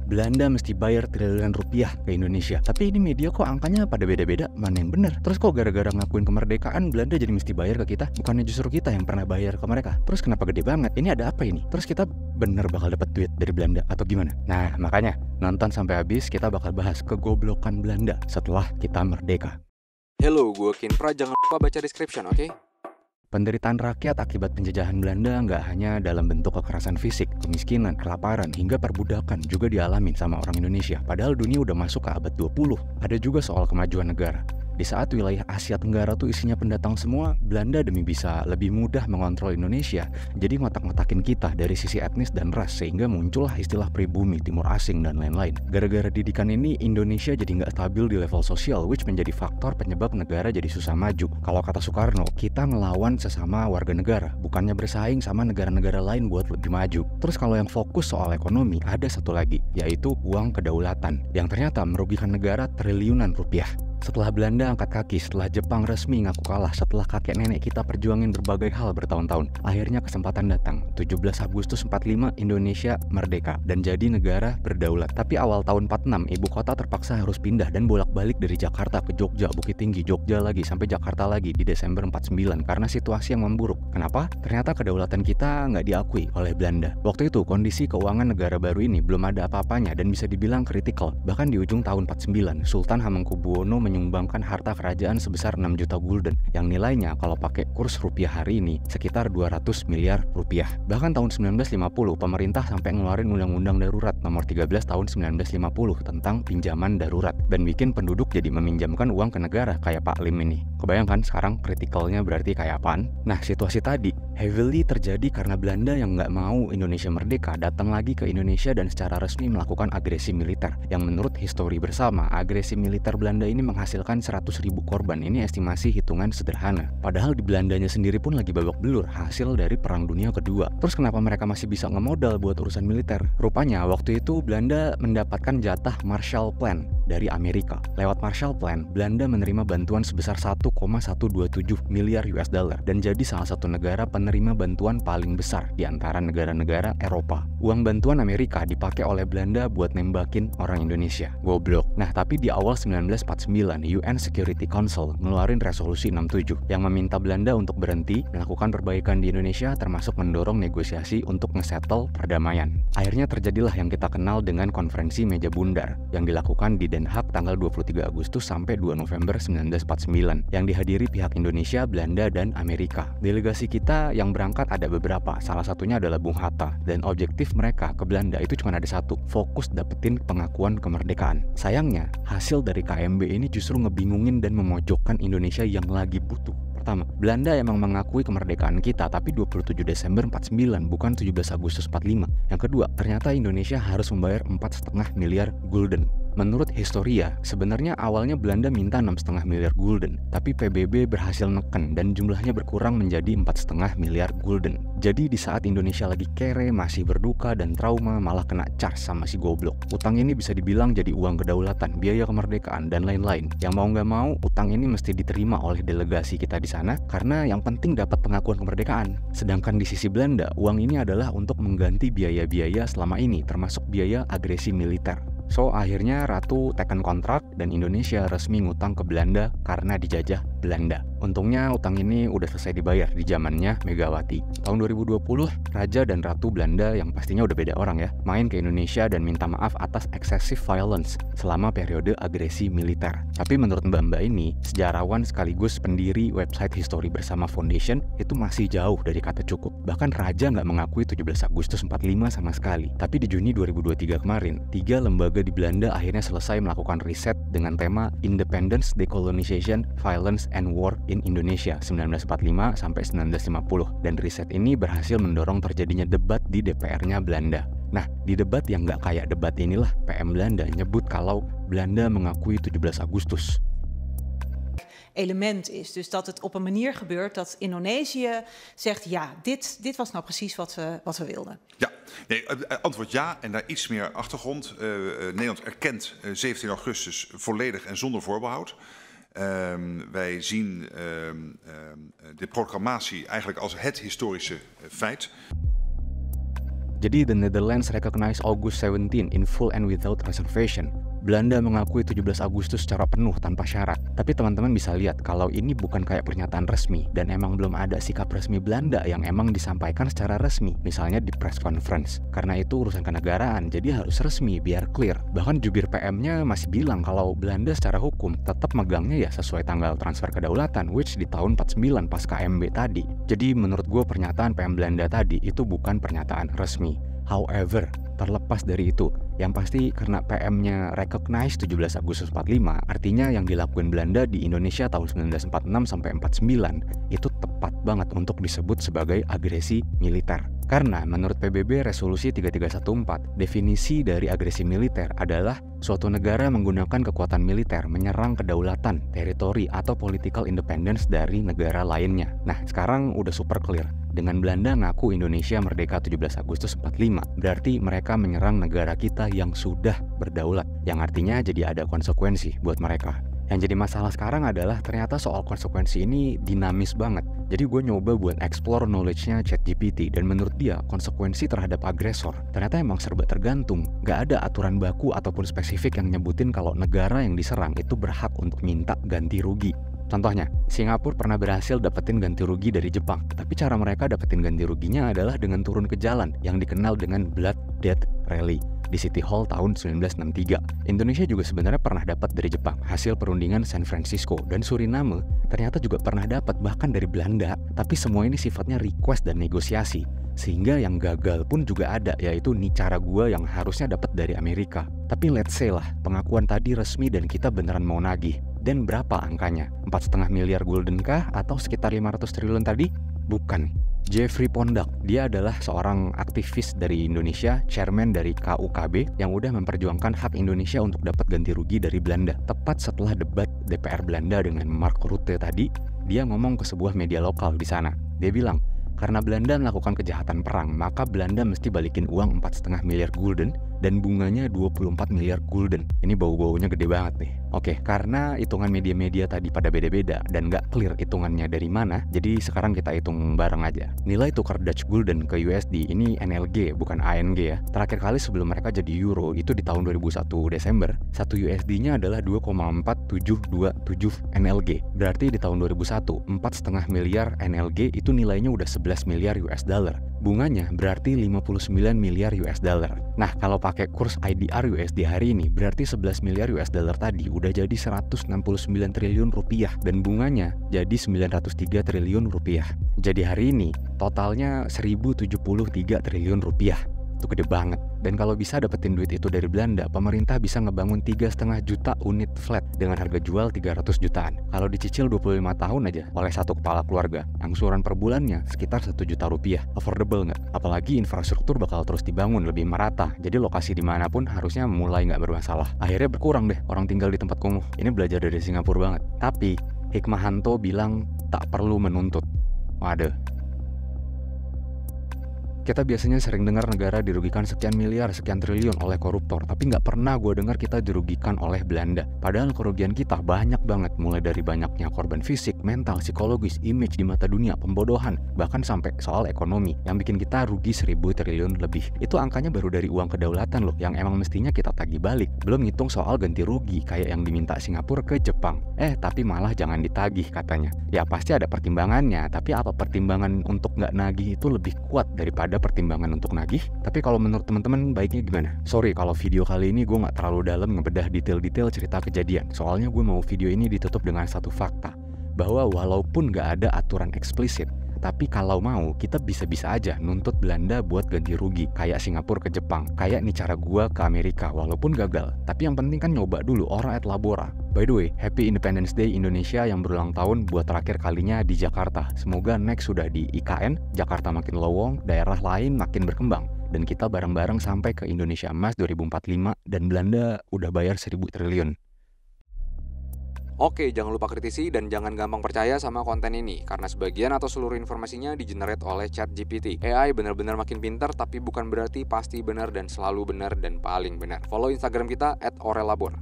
Belanda mesti bayar triliunan rupiah ke Indonesia. Tapi ini media kok angkanya pada beda-beda, mana yang bener? Terus kok gara-gara ngakuin kemerdekaan Belanda jadi mesti bayar ke kita? Bukannya justru kita yang pernah bayar ke mereka? Terus kenapa gede banget? Ini ada apa ini? Terus kita bener bakal dapat duit dari Belanda atau gimana? Nah, makanya nonton sampai habis, kita bakal bahas kegoblokan Belanda setelah kita merdeka. Hello, gue Kinpra, jangan lupa baca description, oke? Penderitaan rakyat akibat penjajahan Belanda nggak hanya dalam bentuk kekerasan fisik, kemiskinan, kelaparan, hingga perbudakan juga dialamin sama orang Indonesia. Padahal dunia udah masuk ke abad 20. Ada juga soal kemajuan negara. Di saat wilayah Asia Tenggara tuh isinya pendatang semua, Belanda demi bisa lebih mudah mengontrol Indonesia, jadi ngotak-ngotakin kita dari sisi etnis dan ras, sehingga muncullah istilah pribumi, timur asing, dan lain-lain. Gara-gara didikan ini, Indonesia jadi nggak stabil di level sosial, which menjadi faktor penyebab negara jadi susah maju. Kalau kata Soekarno, kita ngelawan sesama warga negara, bukannya bersaing sama negara-negara lain buat lebih maju. Terus kalau yang fokus soal ekonomi, ada satu lagi, yaitu uang kedaulatan, yang ternyata merugikan negara triliunan rupiah. Setelah Belanda angkat kaki, setelah Jepang resmi ngaku kalah, setelah kakek nenek kita perjuangin berbagai hal bertahun-tahun, akhirnya kesempatan datang. 17 Agustus 45 Indonesia merdeka dan jadi negara berdaulat. Tapi awal tahun 46 ibu kota terpaksa harus pindah dan bolak-balik dari Jakarta ke Jogja, Bukit Tinggi, Jogja lagi sampai Jakarta lagi di Desember 49 karena situasi yang memburuk. Kenapa? Ternyata kedaulatan kita nggak diakui oleh Belanda. Waktu itu kondisi keuangan negara baru ini belum ada apa-apanya dan bisa dibilang kritikal. Bahkan di ujung tahun 49, Sultan Hamengkubuwono menyumbangkan harta kerajaan sebesar 6 juta gulden yang nilainya kalau pakai kurs rupiah hari ini sekitar 200 miliar rupiah. Bahkan tahun 1950 pemerintah sampai ngeluarin undang-undang darurat nomor 13 tahun 1950 tentang pinjaman darurat dan bikin penduduk jadi meminjamkan uang ke negara kayak Pak Lim ini. Kebayangkan sekarang kritikalnya berarti kayak apaan? Nah, situasi tadi heavily terjadi karena Belanda yang nggak mau Indonesia merdeka datang lagi ke Indonesia dan secara resmi melakukan agresi militer yang menurut histori bersama agresi militer Belanda ini menghasilkan 100.000 korban. Ini estimasi hitungan sederhana. Padahal di Belandanya sendiri pun lagi babak belur hasil dari Perang Dunia Kedua. Terus kenapa mereka masih bisa ngemodal buat urusan militer? Rupanya waktu itu Belanda mendapatkan jatah Marshall Plan dari Amerika. Lewat Marshall Plan, Belanda menerima bantuan sebesar 1,127 miliar US dollar dan jadi salah satu negara penerima bantuan paling besar di antara negara-negara Eropa. Uang bantuan Amerika dipakai oleh Belanda buat nembakin orang Indonesia. Goblok. Nah, tapi di awal 1949, UN Security Council ngeluarin resolusi 67 yang meminta Belanda untuk berhenti melakukan perbaikan di Indonesia termasuk mendorong negosiasi untuk nge-settle perdamaian. Akhirnya terjadilah yang kita kenal dengan konferensi meja bundar yang dilakukan di Den Haag tanggal 23 Agustus sampai 2 November 1949 yang dihadiri pihak Indonesia, Belanda, dan Amerika. Delegasi kita yang berangkat ada beberapa, salah satunya adalah Bung Hatta, dan objektif mereka ke Belanda itu cuma ada satu, fokus dapetin pengakuan kemerdekaan. Sayangnya, hasil dari KMB ini justru ngebingungin dan memojokkan Indonesia yang lagi butuh. Pertama, Belanda emang mengakui kemerdekaan kita tapi 27 Desember 49 bukan 17 Agustus 45. Yang kedua, ternyata Indonesia harus membayar 4,5 miliar gulden. Menurut Historia, sebenarnya awalnya Belanda minta 6,5 miliar gulden, tapi PBB berhasil neken dan jumlahnya berkurang menjadi 4,5 miliar gulden. Jadi di saat Indonesia lagi kere, masih berduka dan trauma, malah kena charge sama si goblok. Utang ini bisa dibilang jadi uang kedaulatan, biaya kemerdekaan, dan lain-lain. Yang mau nggak mau, utang ini mesti diterima oleh delegasi kita di sana karena yang penting dapat pengakuan kemerdekaan. Sedangkan di sisi Belanda, uang ini adalah untuk mengganti biaya-biaya selama ini, termasuk biaya agresi militer. So, akhirnya Ratu teken kontrak dan Indonesia resmi ngutang ke Belanda karena dijajah Belanda. Untungnya utang ini udah selesai dibayar di zamannya Megawati. Tahun 2020, Raja dan Ratu Belanda yang pastinya udah beda orang ya, main ke Indonesia dan minta maaf atas excessive violence selama periode agresi militer. Tapi menurut Mbak-mbak ini, sejarawan sekaligus pendiri website Histori Bersama Foundation itu masih jauh dari kata cukup. Bahkan Raja nggak mengakui 17 Agustus 45 sama sekali. Tapi di Juni 2023 kemarin, 3 lembaga di Belanda akhirnya selesai melakukan riset dengan tema Independence, Decolonization, Violence, and War in Indonesia 1945 sampai 1950 dan riset ini berhasil mendorong terjadinya debat di DPR-nya Belanda. Nah, di debat yang nggak kayak debat inilah PM Belanda nyebut kalau Belanda mengakui 17 Agustus. Element is. Dus dat het op een manier gebeurt dat Indonesië zegt ja, dit was nou precies wat we wilden. Ja, nee, antwoord ja en daar iets meer achtergrond. Nederland erkent 17 augustus volledig en zonder voorbehoud. Wij zien de proclamatie eigenlijk als het historische feit. Jadi the Netherlands recognize August 17 in full and without reservation. Belanda mengakui 17 Agustus secara penuh tanpa syarat. Tapi teman-teman bisa lihat kalau ini bukan kayak pernyataan resmi dan emang belum ada sikap resmi Belanda yang emang disampaikan secara resmi, misalnya di press conference. Karena itu urusan kenegaraan, jadi harus resmi biar clear. Bahkan jubir PM-nya masih bilang kalau Belanda secara hukum tetap megangnya ya sesuai tanggal transfer kedaulatan, which di tahun 49 pas KMB tadi. Jadi menurut gue pernyataan PM Belanda tadi itu bukan pernyataan resmi. However, terlepas dari itu, yang pasti karena PM-nya recognize 17 Agustus 45, artinya yang dilakukan Belanda di Indonesia tahun 1946 sampai 49 itu tepat banget untuk disebut sebagai agresi militer. Karena menurut PBB Resolusi 3314, definisi dari agresi militer adalah suatu negara menggunakan kekuatan militer menyerang kedaulatan, teritori, atau political independence dari negara lainnya. Nah, sekarang udah super clear. Dengan Belanda ngaku Indonesia merdeka 17 Agustus 45, berarti mereka menyerang negara kita yang sudah berdaulat, yang artinya jadi ada konsekuensi buat mereka. Yang jadi masalah sekarang adalah ternyata soal konsekuensi ini dinamis banget. Jadi gue nyoba buat explore knowledge-nya ChatGPT, dan menurut dia konsekuensi terhadap agresor ternyata emang serba tergantung. Gak ada aturan baku ataupun spesifik yang nyebutin kalau negara yang diserang itu berhak untuk minta ganti rugi. Contohnya, Singapura pernah berhasil dapetin ganti rugi dari Jepang, tapi cara mereka dapetin ganti ruginya adalah dengan turun ke jalan yang dikenal dengan Blood Death Rally di City Hall tahun 1963. Indonesia juga sebenarnya pernah dapat dari Jepang hasil perundingan San Francisco, dan Suriname ternyata juga pernah dapat bahkan dari Belanda, tapi semua ini sifatnya request dan negosiasi. Sehingga yang gagal pun juga ada, yaitu Nicara gua yang harusnya dapat dari Amerika. Tapi let's say lah, pengakuan tadi resmi dan kita beneran mau nagih. Dan berapa angkanya? 4,5 miliar gulden kah? Atau sekitar 500 triliun tadi? Bukan. Jeffrey Pondak, dia adalah seorang aktivis dari Indonesia, chairman dari KUKB yang udah memperjuangkan hak Indonesia untuk dapat ganti rugi dari Belanda. Tepat setelah debat DPR Belanda dengan Mark Rutte tadi, dia ngomong ke sebuah media lokal di sana. Dia bilang, karena Belanda melakukan kejahatan perang, maka Belanda mesti balikin uang 4,5 miliar gulden dan bunganya 24 miliar gulden. Ini bau-baunya gede banget nih. Oke, karena hitungan media-media tadi pada beda-beda dan nggak clear hitungannya dari mana, jadi sekarang kita hitung bareng aja. Nilai tukar Dutch gulden ke USD ini NLG bukan ANG ya. Terakhir kali sebelum mereka jadi euro itu di tahun 2001 Desember, 1 USD-nya adalah 2,4727 NLG. Berarti di tahun 2001, 4,5 miliar NLG itu nilainya udah 11 miliar US dollar. Bunganya berarti 59 miliar US dollar. Nah, kalau pakai kurs IDR USD hari ini, berarti 11 miliar US dollar tadi udah jadi 169 triliun rupiah dan bunganya jadi 903 triliun rupiah. Jadi hari ini totalnya 1073 triliun rupiah. Itu gede banget. Dan kalau bisa dapetin duit itu dari Belanda, pemerintah bisa ngebangun 3,5 juta unit flat dengan harga jual 300 jutaan. Kalau dicicil 25 tahun aja oleh satu kepala keluarga, angsuran per bulannya sekitar 1 juta rupiah. Affordable nggak? Apalagi infrastruktur bakal terus dibangun lebih merata, jadi lokasi dimanapun harusnya mulai nggak bermasalah. Akhirnya berkurang deh orang tinggal di tempat kumuh. Ini belajar dari Singapura banget. Tapi Hikmahanto bilang tak perlu menuntut. Waduh. Kita biasanya sering dengar negara dirugikan sekian miliar, sekian triliun oleh koruptor, tapi nggak pernah gue dengar kita dirugikan oleh Belanda. Padahal kerugian kita banyak banget, mulai dari banyaknya korban fisik, mental, psikologis, image di mata dunia, pembodohan, bahkan sampai soal ekonomi yang bikin kita rugi 1.000 triliun lebih. Itu angkanya baru dari uang kedaulatan loh, yang emang mestinya kita tagih balik. Belum ngitung soal ganti rugi kayak yang diminta Singapura ke Jepang. Tapi malah jangan ditagih katanya. Ya pasti ada pertimbangannya, tapi apa pertimbangan untuk nggak nagih itu lebih kuat daripada pertimbangan untuk nagih? Tapi kalau menurut teman-teman baiknya gimana? Sorry kalau video kali ini gue gak terlalu dalam ngebedah detail-detail cerita kejadian. Soalnya gue mau video ini ditutup dengan satu fakta, bahwa walaupun gak ada aturan eksplisit, tapi kalau mau kita bisa-bisa aja nuntut Belanda buat ganti rugi, kayak Singapura ke Jepang, kayak nih cara gua ke Amerika, walaupun gagal. Tapi yang penting kan nyoba dulu, ora et labora. By the way, Happy Independence Day Indonesia yang berulang tahun buat terakhir kalinya di Jakarta. Semoga next sudah di IKN, Jakarta makin lowong, daerah lain makin berkembang, dan kita bareng-bareng sampai ke Indonesia Emas 2045 dan Belanda udah bayar 1.000 triliun. Oke, jangan lupa kritisi dan jangan gampang percaya sama konten ini, karena sebagian atau seluruh informasinya di-generate oleh ChatGPT. AI benar-benar makin pintar, tapi bukan berarti pasti benar dan selalu benar dan paling benar. Follow Instagram kita @orelabor.